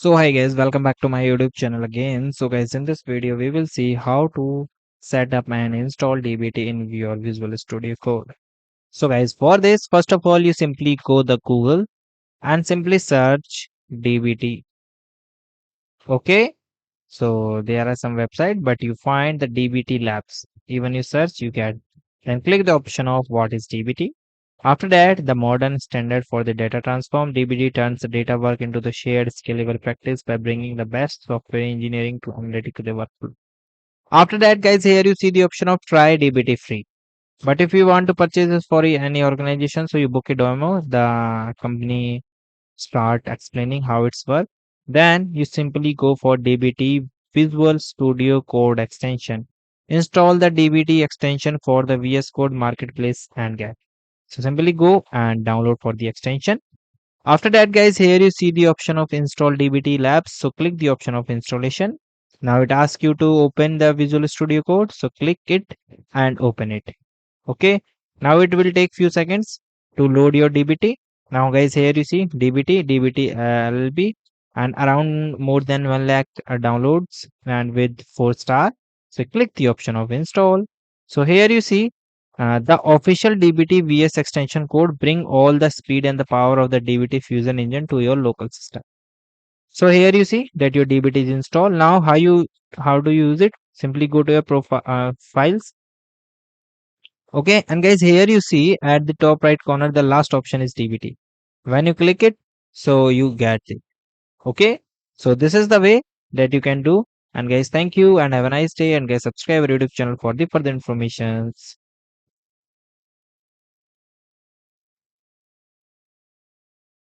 So hi guys, welcome back to my YouTube channel again. So guys, in this video we will see how to set up and install DBT in your Visual Studio Code. So guys, for this first of all you simply go the Google and simply search DBT. Okay, so there are some website but you find the DBT labs. Even you search you get, then click the option of what is DBT. After that, the modern standard for the data transform, DBT turns the data work into the shared scalable practice by bringing the best software engineering to analytical workflow. After that, guys, here you see the option of try DBT free. But if you want to purchase this for any organization, so you book a demo, the company start explaining how it's work. Then you simply go for DBT Visual Studio Code extension. Install the DBT extension for the VS Code Marketplace and get. So simply go and download for the extension. After that, guys, here you see the option of install DBT Labs. So click the option of installation. Now it asks you to open the Visual Studio Code. So click it and open it. Okay. Now it will take few seconds to load your DBT. Now, guys, here you see DBT LLB, and around more than 1 lakh downloads and with 4 star. So click the option of install. So here you see the official DBT VS extension code bring all the speed and the power of the DBT Fusion engine to your local system. So here you see that your DBT is installed. Now how do you use it? Simply go to your profile files. Okay, and guys, here you see at the top right corner the last option is DBT. When you click it, so you get it. Okay, so this is the way that you can do. And guys, thank you and have a nice day. And guys, subscribe our YouTube channel for the further informations.